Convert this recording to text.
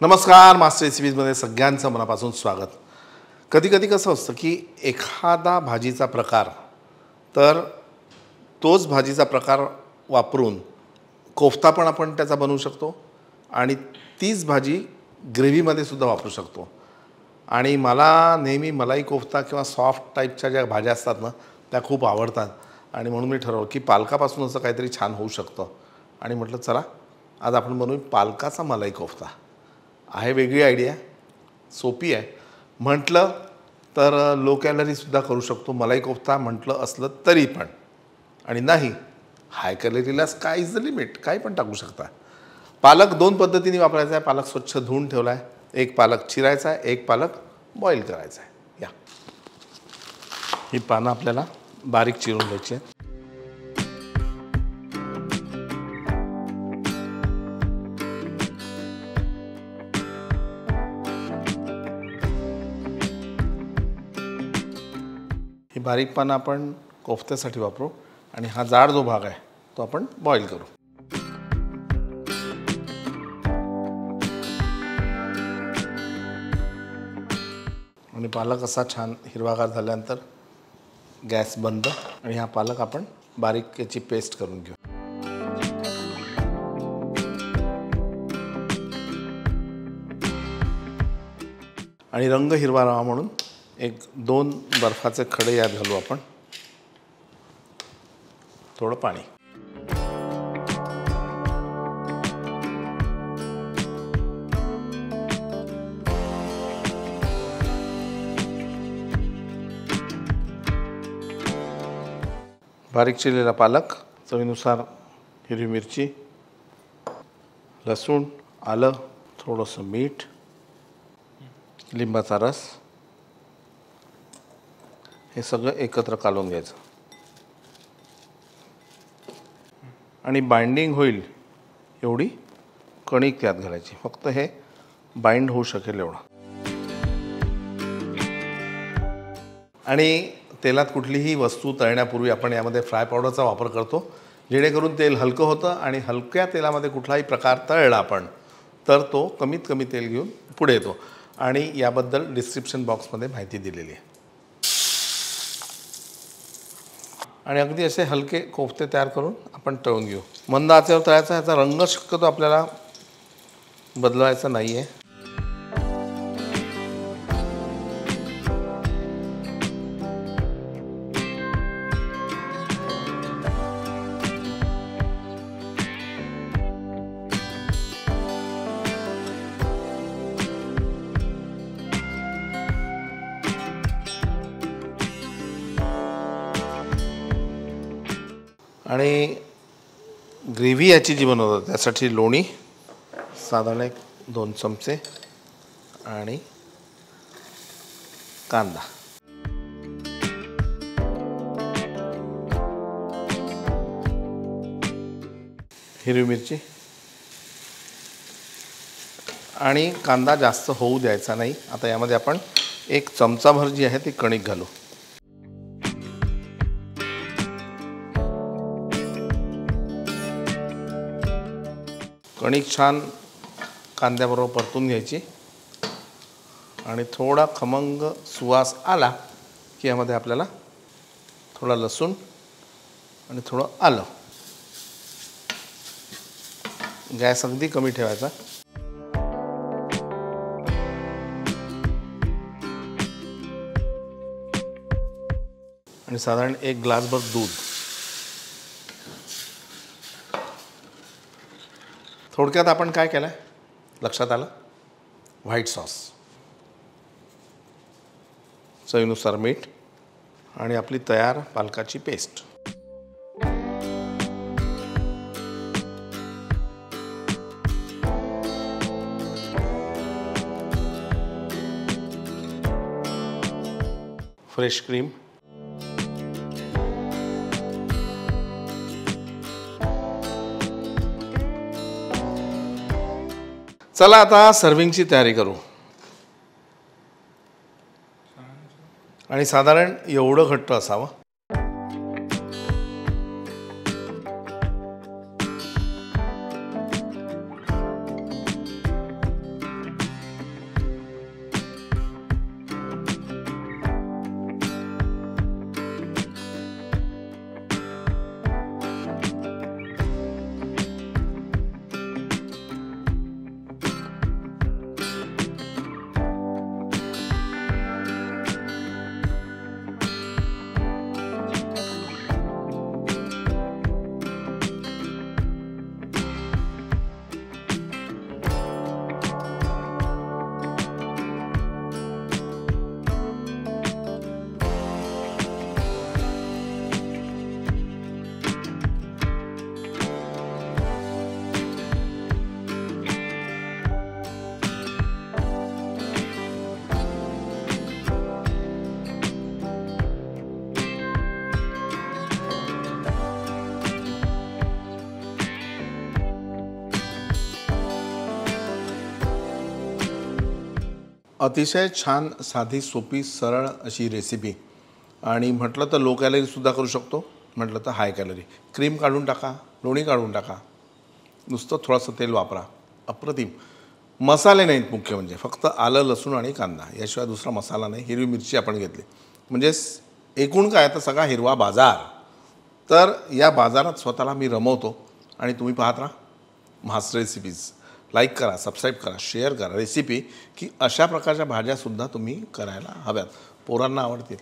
नमस्कार, मास्टर रेसिपीजमध्ये सगळ्यांचं मनापासून स्वागत. कधी कधी कसं असतं की एखादा भाजीचा प्रकार तर तोच भाजीचा प्रकार वापरून कोफ्ता पण आपण त्याचा बनवू शकतो आणि तीच भाजी ग्रेव्हीमध्ये सुद्धा वापरू शकतो. आणि मला नेहमी मलाई कोफ्ता किंवा सॉफ्ट टाईपच्या ज्या भाज्या असतात ना त्या खूप आवडतात आणि म्हणून मी ठरवलं की पालकापासून असं काहीतरी छान होऊ शकतं आणि म्हटलं चला आज आपण बनवू पालकाचा मलाई कोफ्ता. आहे वेगळी आयडिया, सोपी आहे. म्हटलं तर लो कॅलरीसुद्धा करू शकतो मलाई कोफ्ता म्हटलं असलं तरी पण, आणि नाही हाय कॅलरीला स्काय इज द लिमिट, काही पण टाकू शकता. पालक दोन पद्धतीने वापरायचा आहे. पालक स्वच्छ धुवून ठेवला आहे. एक पालक चिरायचा आहे, एक पालक बॉईल करायचा आहे. या ही पानं आपल्याला बारीक चिरून घ्यायची आहेत. ही बारीक पानं आपण कोफ्त्यासाठी वापरू आणि हा जाड जो भाग आहे तो आपण बॉईल करू. आणि पालक असा छान हिरवागार झाल्यानंतर गॅस बंद आणि हा पालक आपण बारीक याची पेस्ट करून घेऊ. आणि रंग हिरवा राहावा म्हणून एक दोन बर्फाचे खडे यात घालू आपण. थोडं पाणी. बारीक चिरलेला पालक, चवीनुसार हिरवी मिरची, लसूण, आलं, थोडंसं मीठ, लिंबाचा रस, हे सगळं एकत्र कालवून घ्यायचं आणि बाइंडिंग होईल एवढी कणिक त्यात घालायची. फक्त हे बाइंड होऊ शकेल एवढं. आणि तेलात कुठलीही वस्तू तळण्यापूर्वी आपण यामध्ये फ्राय पावडरचा वापर करतो, जेणेकरून तेल हलकं होतं आणि हलक्या तेलामध्ये कुठलाही प्रकार तळला आपण तर तो कमीत कमी तेल घेऊन पुढे येतो. आणि याबद्दल डिस्क्रिप्शन बॉक्समध्ये माहिती दिलेली आहे. आणि अगदी असे हलके कोफ्ते तयार करून आपण तळून घेऊ. मंद आचेवर तळायचा. ह्याचा रंग शक्यतो आपल्याला बदलवायचा नाही आहे. आणि ग्रेव्ही याची जी बनवतात त्यासाठी लोणी साधारण 1-2 चमचे आणि कांदा, हिरवी मिरची. आणि कांदा जास्त होऊ द्यायचा नाही. आता यामध्ये आपण 1 चमचाभर जी आहे ती कणिक घालू. कणिक छान कांद्याबरोबर परतून घ्यायची आणि थोडा खमंग सुवास आला की यामध्ये आपल्याला थोडा लसूण आणि थोडं आलं. गॅस अगदी कमी ठेवायचा. आणि साधारण 1 ग्लासभर दूध. थोडक्यात आपण काय केलं आहे लक्षात आलं? व्हाईट सॉस, चवीनुसार मीठ आणि आपली तयार पालकाची पेस्ट. Fresh cream. चला आता सर्विंगची तयारी करू. आणि साधारण एवढं घट्ट असावं. अतिशय छान, साधी, सोपी, सरळ अशी रेसिपी. आणि म्हटलं तर लो कॅलरीसुद्धा करू शकतो, म्हटलं तर हाय कॅलरी. क्रीम काढून टाका, लोणी काढून टाका, नुसतं थोडंसं तेल वापरा, अप्रतिम. मसाले नाहीत मुख्य म्हणजे, फक्त आलं, लसूण आणि कांदा, याशिवाय दुसरा मसाला नाही. हिरवी मिरची आपण घेतली, म्हणजे एकूण काय तर सगळा हिरवा बाजार. तर या बाजारात स्वतःला मी रमवतो आणि तुम्ही पाहत राहा मास्टर रेसिपीज. लाईक करा, सबस्क्राईब करा, शेअर करा रेसिपी, की अशा प्रकारच्या भाज्यासुद्धा तुम्ही करायला हव्यात, पोरांना आवडतील.